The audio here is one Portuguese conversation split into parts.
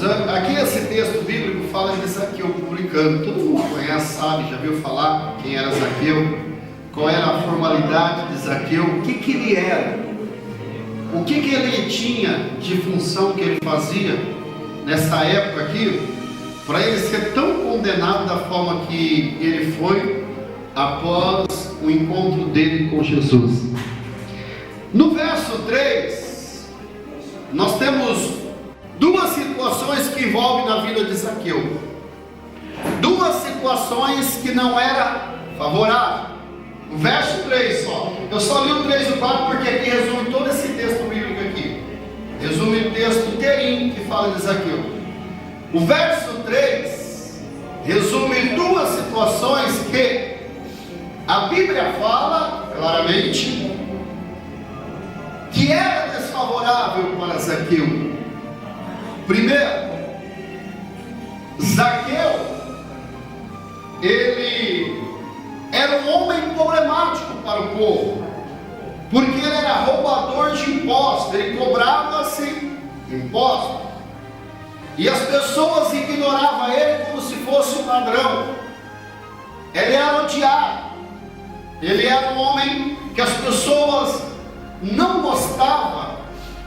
Aqui esse texto bíblico fala de Zaqueu publicano. Todo mundo conhece, sabe, já viu falar quem era Zaqueu, qual era a formalidade de Zaqueu, o que ele era, o que ele tinha de função que ele fazia nessa época aqui, para ele ser tão condenado da forma que ele foi após o encontro dele com Jesus. No verso 3, nós temos duas situações que envolvem na vida de Zaqueu. Duas situações que não era favorável. O verso 3 só. Eu só li o 3 e o 4 porque aqui resume todo esse texto bíblico aqui. Resume o texto inteirinho que fala de Zaqueu. O verso 3 resume duas situações que a Bíblia fala claramente que era desfavorável para Zaqueu. Primeiro, Zaqueu, ele era um homem problemático para o povo, porque ele era roubador de impostos, ele cobrava-se impostos, e as pessoas ignoravam ele como se fosse um ladrão. Ele era odiado, ele era um homem que as pessoas não gostavam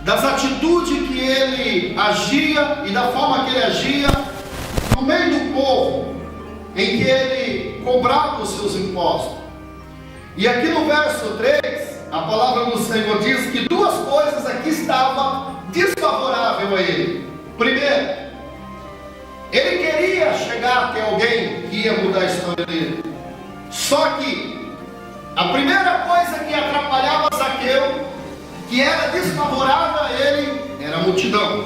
das atitudes que ele agia e da forma que ele agia no meio do povo, em que ele cobrava os seus impostos. E aqui no verso 3, a palavra do Senhor diz que duas coisas aqui estavam desfavoráveis a ele. Primeiro, ele queria chegar até alguém que ia mudar a história dele. Só que a primeira coisa que atrapalhava Zaqueu, que era desfavorável a ele, era a multidão.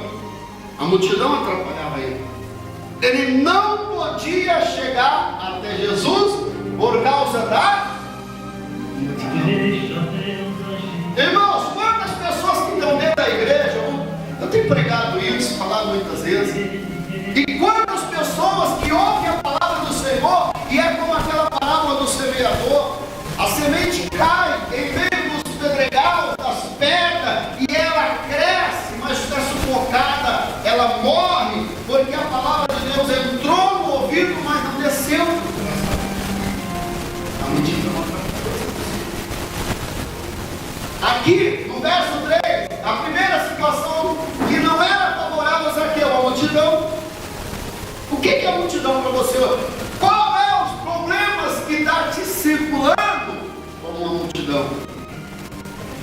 A multidão atrapalhava ele. Ele não podia chegar até Jesus por causa da multidão. Irmãos, quantas pessoas que estão dentro da igreja, eu tenho pregado isso, falado muitas vezes, e quantas pessoas que ouvem a palavra do Senhor, e é como aquela parábola do semeador, a semente cai em meio dos pedregais, das pedras, e ela cresce, mas está sufocada, ela morre, porque a palavra de Deus entrou no ouvido, mas não desceu. A multidão aqui, no verso 3, a primeira situação que não era favorável a Zaqueu, a multidão. O que é a multidão para você hoje? Qual é os problemas que está te circulando como uma multidão?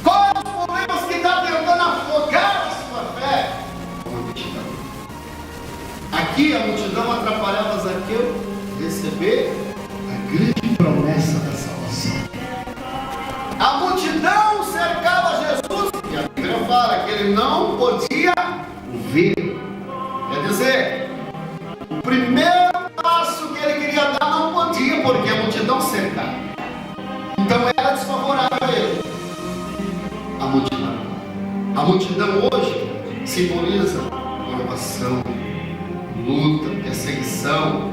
Quais os problemas que está tentando afogar a sua fé? Uma multidão. Aqui a multidão atrapalhava Zaqueu receber a grande promessa da salvação. A multidão cercava Jesus, e a Bíblia fala que ele não podia ver. Quer dizer, o primeiro passo que ele queria dar não podia, porque a multidão cercava. Então era desfavorável a ele. A multidão. A multidão hoje simboliza provação, luta, perseguição,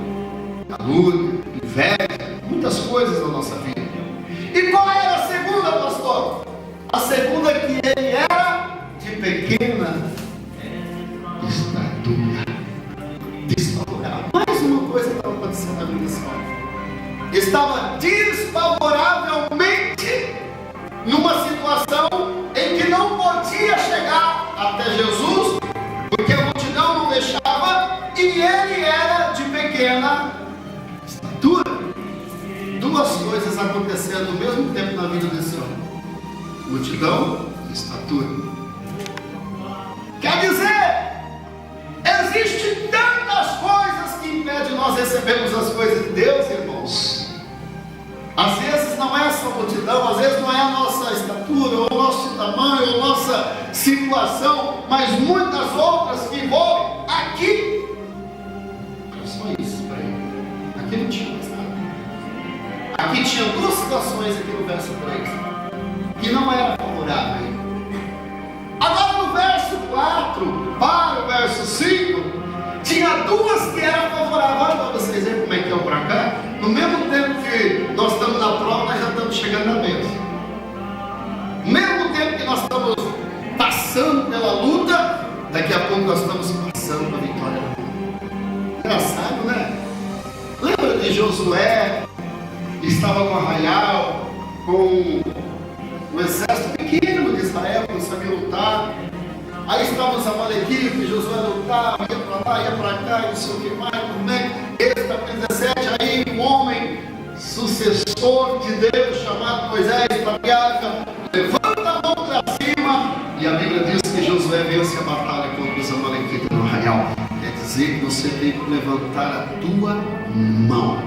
a luta, inveja, muitas coisas na nossa vida. E qual era a segunda, pastor? A segunda é que ele era de pequena estatura. Desfavorável. Mais uma coisa que estava acontecendo na vida desse homem. Estava desfavoravelmente numa situação em que não podia chegar até Jesus, porque a multidão não deixava, e ele era de pequena estatura. Duas coisas acontecendo ao mesmo tempo na vida desse homem: multidão e estatura. Quer dizer, existe tantas coisas que impedem nós recebermos as coisas de Deus, irmãos. Às vezes não é essa multidão, às vezes não é a nossa estatura, ou o nosso tamanho, ou a nossa situação, mas muitas outras que envolvem aqui. É só isso para ele. Aqui não tinha mais nada. Aqui tinha duas situações aqui no verso 3 que não era favorável a ele. Agora no verso 4 para o verso 5 tinha duas que eram favoráveis. Olha para vocês verem como é que é o para cá. No mesmo tempo que nós estamos na prova, nós já estamos chegando na bênção. No mesmo tempo que nós estamos passando pela luta, daqui a pouco nós estamos passando passando a vitória na mão. Engraçado, né? Lembra de Josué? Estava no arraial com um exército pequeno de Israel, que não sabia lutar. Aí estavam os amalequitas, Josué lutava, ia para lá, ia para cá, e não sei o que mais, como é? Esse capítulo 17, aí um homem sucessor de Deus, chamado Moisés, patriarca, levanta a mão para cima, e a Bíblia diz que Josué vence a batalha contra os amalequitas no arraial. Quer dizer que você tem que levantar a tua mão.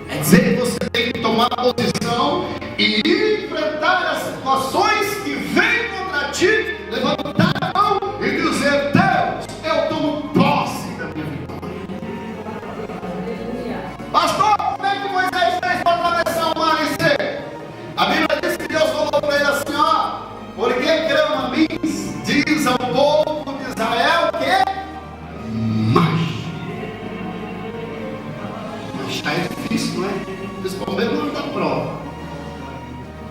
Quer dizer que você tem que tomar posição e enfrentar as situações que vêm contra ti, levantar a mão e dizer: Deus, eu tomo posse da minha vitória. Pastor, como é que Moisés fez para atravessar o mar e seco? A Bíblia diz que Deus falou para ele assim: ó, porque creu a mim, diz ao povo de Israel que marcha é difícil, não é? Principalmente na hora da prova,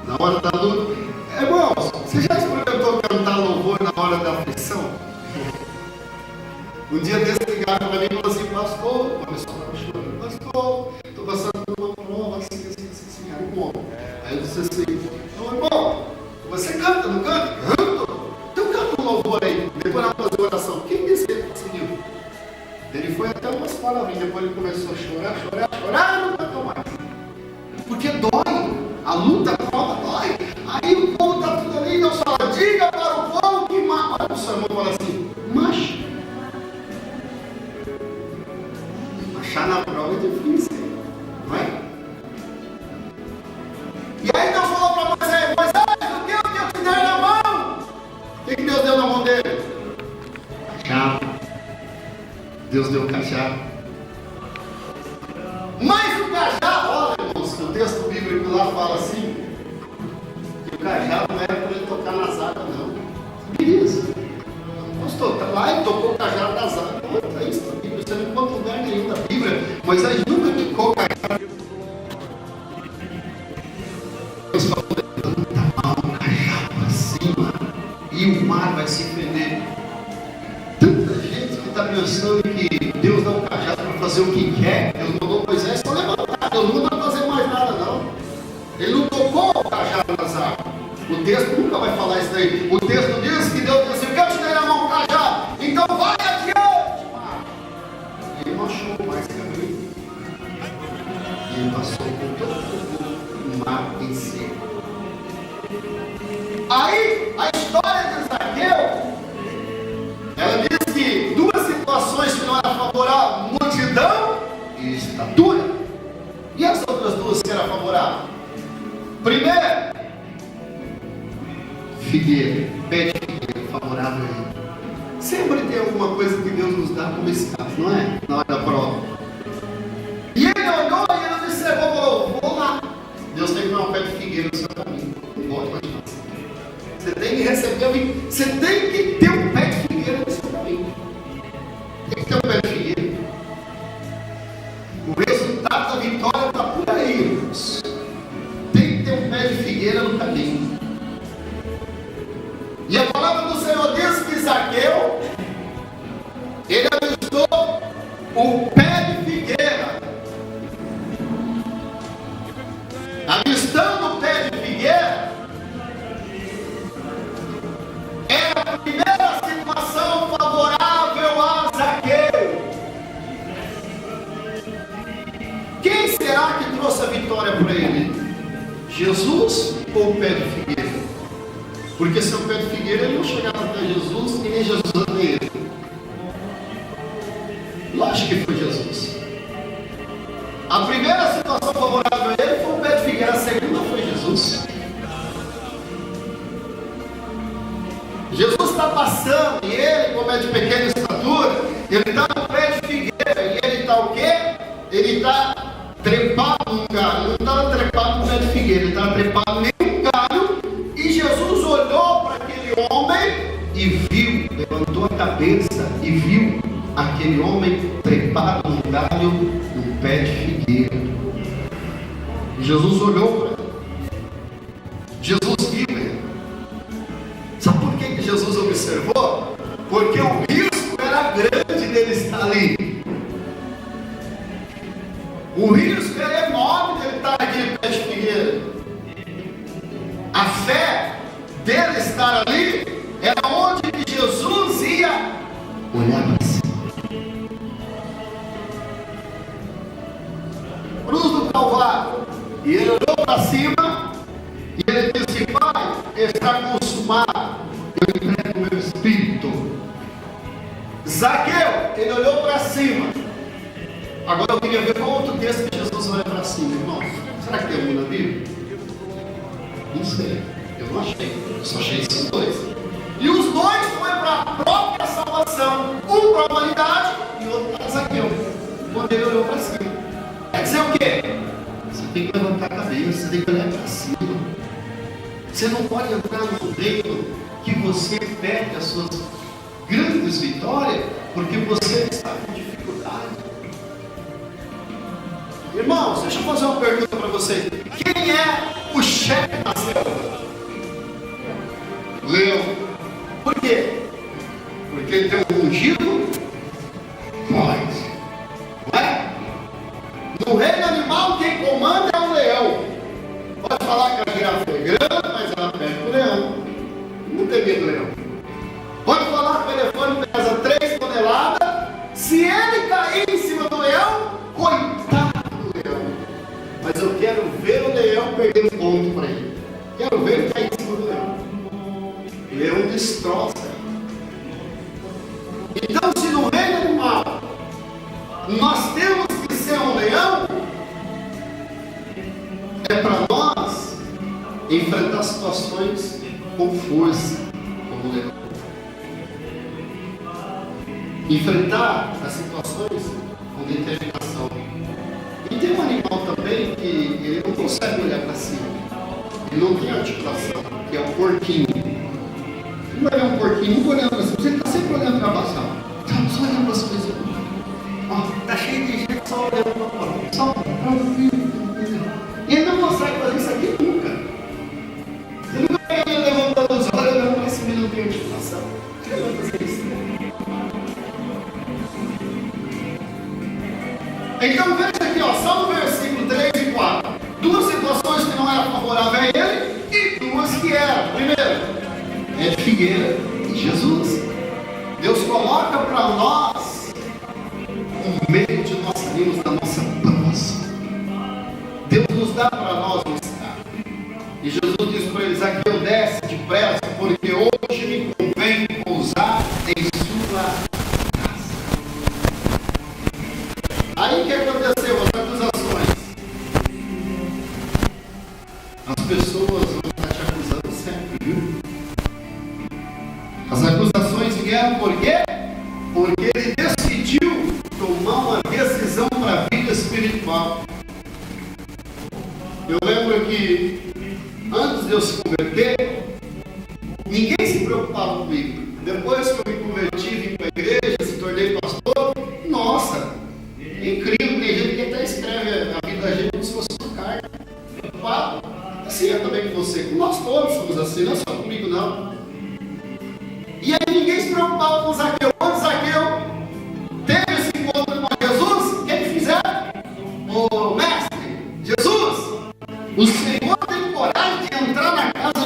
na hora da luta. Irmãos, você já experimentou cantar louvor na hora da aflição? Um dia desse ligaram para mim e falaram assim: pastor, pastor, estou passando por uma prova assim, irmão. Aí eu disse assim: não, irmão, você canta, não canta? Canto. Então canta um louvor aí, depois nós vamos fazer oração. Quem disse que ele conseguiu? Ele foi até umas palavrinhas, depois ele começou a chorar, não cantou mais. Porque dói, a luta, a prova dói. Aí o povo está tudo ali, Deus fala: diga para o povo que mata. Aí o seu irmão fala assim: marcha. Marchar na prova é difícil, não é? E aí Deus falou para Moisés: Moisés, o que eu te dei na mão? O que Deus deu na mão dele? Cajado. Deus deu o cajado. Mas o cajado, olha, irmãos, o texto bíblico lá fala assim, que o cajado não era para ele tocar nas águas, não. Isso. Pastor, tá lá e tocou o cajado das águas. Não é isso na Bíblia, você não encontra lugar nenhum da Bíblia. Moisés nunca tocou o cajado. Deus falou: levanta a mão, o cajado para cima, e o mar vai se prender. Tanta gente que está pensando que Deus dá um cajado para fazer o que quer. Deus mandou Moisés só levantar, Deus não vai fazer mais nada, não. Ele não tocou o cajado nas águas. O texto nunca vai falar isso daí. O texto diz que Deus disse assim: eu te dei na mão o cajado, então vai adiante. E ele não achou mais caminho. E ele passou por todo o mar em seco. Aí, a história de Zaqueu, ela diz que duas situações que não eram favoráveis: multidão e estatura. E as outras duas que eram favoráveis? Primeiro, figueira, pé de figueira, favorável a ele. Sempre tem alguma coisa que Deus nos dá como escape, não é? Na hora da prova. E ele olhou e ele observou e falou: vou lá. Deus tem que dar um pé de figueira no seu caminho. Não pode continuar. Você tem que receber, você tem que ter um pé de figueira no seu caminho. Tem que ter um pé de figueira. O resultado da vitória está por aí, irmãos. Tem que ter um pé de figueira no caminho. E a palavra do Senhor diz que Zaqueu, ele avistou o pé de figueira. Avistando o pé de figueira, era a primeira situação favorável a Zaqueu. Quem será que trouxe a vitória para ele? Jesus ou o pé de figueira? Porque se o pé de figueira, ele não chegava até Jesus e nem Jesus até ele. Lógico que foi Jesus. A primeira situação favorável a ele foi o pé de figueira, a segunda foi Jesus. Jesus está passando e ele, como é de pequena estatura, ele está no pé de figueira e ele está o quê? Ele está trepado num galho. Não estava trepado no pé de figueira, ele estava trepado em um galho. E Jesus olhou para aquele homem e viu, levantou a cabeça e viu aquele homem trepado num galho, num pé de figueira. E Jesus olhou para ele. Jesus viu ele. Sabe por que Jesus observou? Porque o risco era grande dele estar ali. O risco é enorme dele estar aqui no pé de figueira. A fé dele estar ali é onde Jesus ia olhar para cima. Cruz do Calvário. E ele olhou para cima e ele disse: Pai, está consumado, eu entrego o meu espírito. Zaqueu, ele olhou para cima. Agora eu queria ver qual outro texto que Jesus olha para cima, irmãos. Será que tem algum na Bíblia? Não sei, eu não achei, eu só achei esses dois. E os dois foram para a própria salvação, um para a humanidade e outro para Zaqueu, quando ele olhou para cima. Quer dizer o quê? Você tem que levantar a cabeça, você tem que olhar para cima. Você não pode entrar no reino que você perde as suas grandes vitórias, porque você está com dificuldade. Irmãos, deixa eu fazer uma pergunta para você. Quem é o chefe da selva? Leão. Por quê? Porque ele tem um ungido? Pode. Não é? No reino animal, quem comanda é o leão. Pode falar que a girafa é grande, mas ela pega o leão. Não tem medo do leão. Pode falar que o elefante pesa 3 toneladas. Se ele cair em cima do leão, coitado do leão. Mas eu quero ver o leão perder um ponto para ele. Quero ver ele cair em cima do leão. O leão destroça. Então, se no reino animal nós temos que ser um leão, é para nós enfrentar situações com força, como leão. Enfrentar as situações com determinação. E tem um animal também que ele não consegue olhar para cima. Ele não tem articulação, que é o porquinho. Você vai ver um porquinho, nunca olhando para cima. Você está sempre olhando para baixo. Só olhando para as coisas. Está cheio de gente só olhando para fora. Só ele não consegue fazer isso aqui nunca. Ele não vai levantando os olhos, olhando para cima e não tem articulação. Ele vai fazer isso. Então veja aqui, ó, só no versículo 3 e 4. Duas situações que não eram favoráveis a ele e duas que eram. Primeiro, é de figueira e Jesus. Deus coloca para nós um meio de nós sairmos da nossa próxima. Deus nos dá para nós um estado. E Jesus disse para eles: aqui eu desce depressa, porque hoje me convém pousar em sua casa. Aí o que aconteceu? As acusações. As pessoas vão estar te acusando sempre, viu? As acusações vieram por quê? Porque ele decidiu tomar uma decisão para a vida espiritual. Eu lembro que antes de eu se converter, ninguém se preocupava comigo. Depois que eu me converti, vim para a igreja, se tornei pastor, nossa, é incrível, tem gente que até escreve a vida da gente como se fosse uma carta. Preocupado. Assim é também com você. Nós todos somos assim, não é só comigo não. E aí ninguém se preocupava com Zaqueu. Quando Zaqueu teve esse encontro com Jesus, o que eles fizeram? Ô mestre, Jesus, o Senhor tem coragem de entrar na casa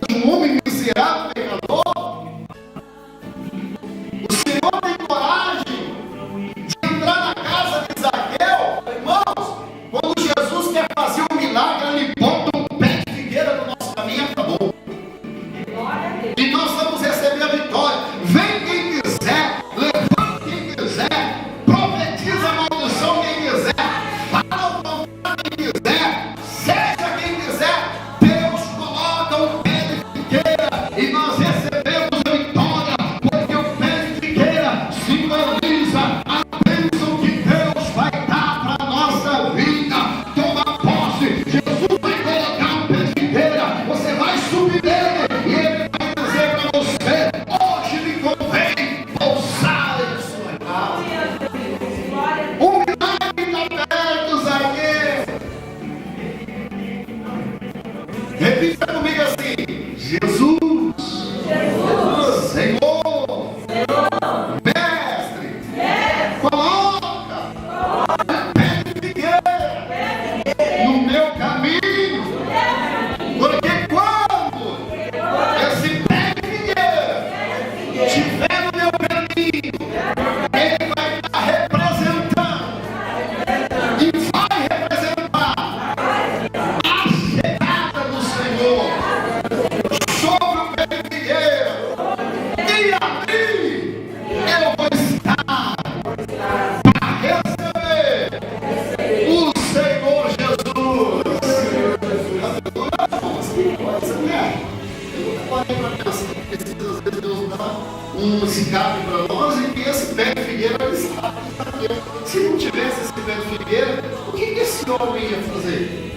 esse homem ia fazer?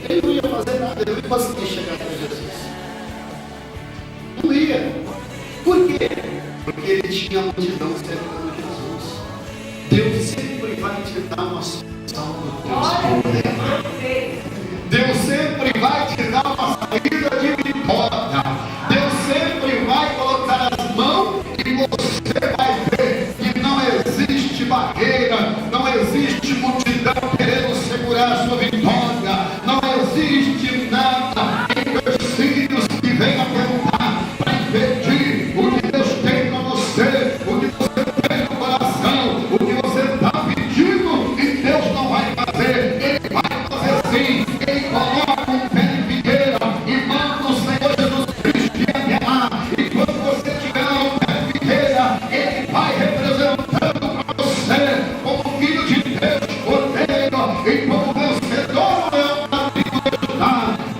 Ele não ia fazer nada, ele não ia conseguir chegar até Jesus. Não ia. Por quê? Porque ele tinha a multidão cercando Jesus. Deus sempre vai te dar uma solução do teu problema. Deus sempre vai te dar uma saída de vitória. Deus sempre vai colocar as mãos e você vai ver que não existe barreira, não existe multidão querendo segurar a sua vitória, não existe nada empecilhos que venha tentar para impedir o que Deus tem para você, o que você tem no coração, o que você está pedindo, e Deus não vai fazer, Ele vai fazer sim. Ele coloca um pé de figueira e manda o Senhor Jesus Cristo te aguiar, e quando você tiver um pé de figueira, Ele vai representando para você como filho de Deus, cordeiro, e como vencedor.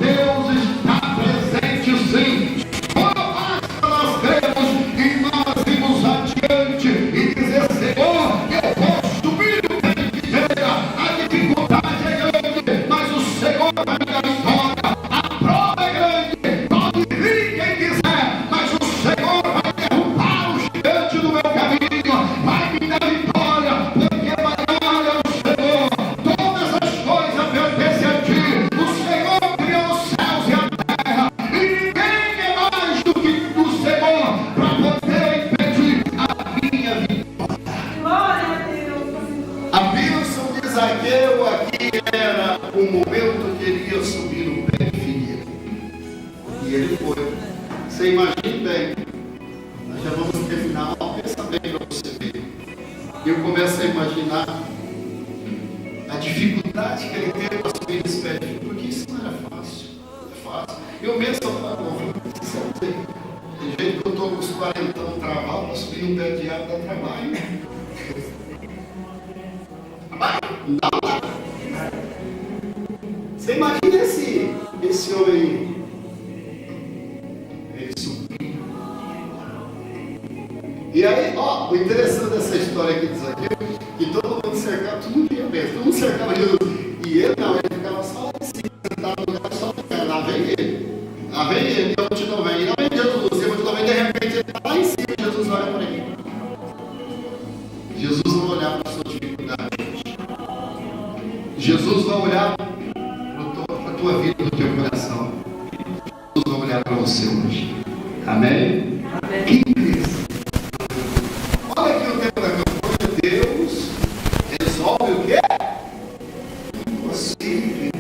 Deus está presente sim. Só basta nós cremos e nós irmos adiante e dizer: Senhor, eu posso subir o pé de figueira, a dificuldade é grande, mas o Senhor vai me dar vitória. A prova é grande, pode vir quem quiser, mas o Senhor vai derrubar o gigante do meu caminho, vai me dar vitória, porque maior é o Senhor. Todas as coisas pertencem a ti. O Senhor criou os céus e a terra, e ninguém é mais do que o Senhor para poder impedir a minha vitória. Glória a Deus. A bênção de Zaqueu aqui era o momento que ele ia subir no pé de figueira. E ele foi. Você imagina bem. Nós já vamos terminar. Pensa bem para você ver. Eu começo a imaginar a dificuldade que ele teve para subir nesse pé de figueira. Porque isso não era fácil. Não é fácil. Eu mesmo estou falando, tem jeito que eu estou com os 40 anos travado para subir num pé de árvore, dá trabalho. Não dá. Você imagina esse homem, ele subiu. E aí, ó, o interessante dessa história aqui diz aqui, que todo mundo cercava, todo mundo ia mesmo, todo mundo cercava Jesus. E ele não, ele ficava só lá em cima, sentado no lugar, só ficando, lá vem ele, e a multidão vem, e lá vem Jesus, e a multidão vem, de repente ele está lá em cima, e Jesus olha para ele. Jesus não olhava para a sua dificuldade. Jesus vai olhar para a tua vida, para o teu coração. Jesus vai olhar para você hoje. Amém? Amém. Quem crê? Olha aqui o tempo da campanha. Deus resolve o quê? Impossível.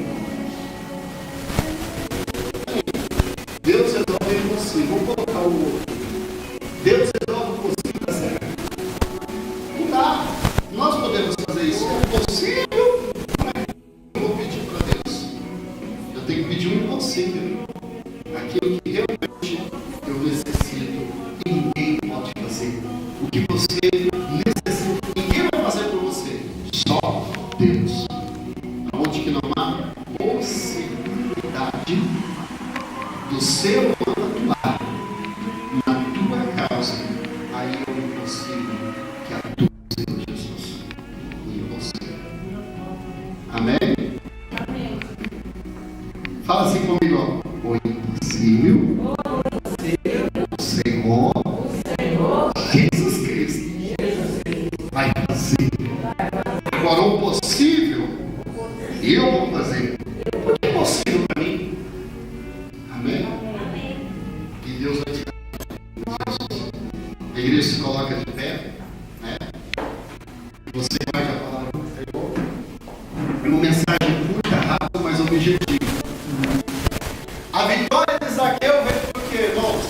Deus resolve o impossível. Vou colocar o outro. Deus resolve o impossível, tá certo? Não dá. Nós podemos fazer isso. É possível. Eu vou pedir para Deus. Eu tenho que pedir o impossível. Aquilo que realmente eu necessito e ninguém pode fazer. O que você necessita, ninguém vai fazer por você. Só Deus. Onde que não há possibilidade do ser humano atuar na tua causa, aí é o impossível que atua, Senhor Jesus, em você. Amém? Amém. Fala assim comigo, ó. O impossível, o Senhor, Jesus Cristo, vai fazer. Agora o possível, eu vou fazer. Porque é possível para mim. Amém? E Deus vai te dar Jesus. A igreja se coloca de pé, né? Você vai já falar, Senhor. É uma mensagem curta, rápida, mas objetiva. A vitória de Zaqueu veio por quê, irmãos?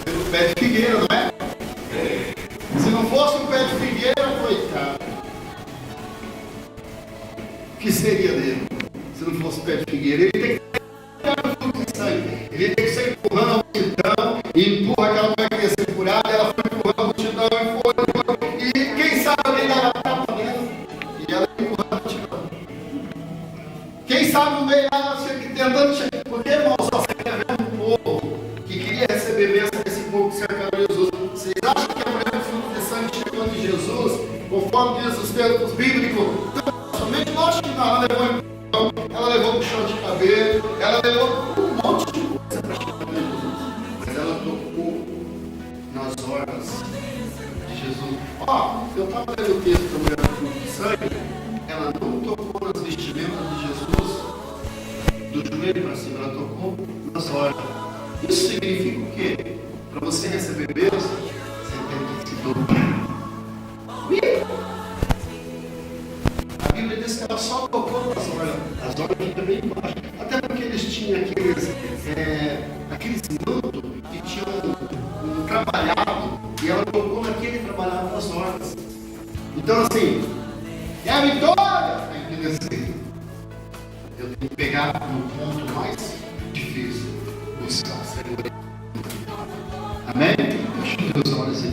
Pelo pé de figueira, não é? Se não fosse o pé de figueira, coitado. O que seria dele? Se não fosse o pé de figueira, ele tem que ele tem que ser empurrando a multidão, e empurra aquela mulher que ia ser curada, ela foi empurrando a multidão e foi, e quem sabe alguém dava tapa nela, e ela empurrando a multidão. Quem sabe no meio ela tentando chegar, porque irmão, só você quer ver um povo que queria receber bênção desse povo que cercava Jesus. Vocês acham que a mulher do fruto de sangue chegou de Jesus, conforme diz os textos bíblicos? Somente nós que não, ela levou oração, ela levou puxão de cabelo, ela levou um monte de coisa para chegar em Jesus. Mas ela tocou nas ordens de Jesus. Ó, eu estava lendo o texto da mulher do sangue, ela não tocou nas vestimentas de Jesus do joelho para cima, ela tocou nas ordens. Isso significa o quê? Para você receber bênção, você tem que se dobrar. A Bíblia diz que ela só tocou nas ordens. As ordens ficam bem embaixo. Até porque eles tinham aqueles mantos que tinham um trabalhado, e ela tocou naquele trabalhado das ordens. Então assim, é a vitória! Tem que descer. Eu tenho que pegar no ponto mais difícil, buscar o Senhor. Amém? Feche os olhos.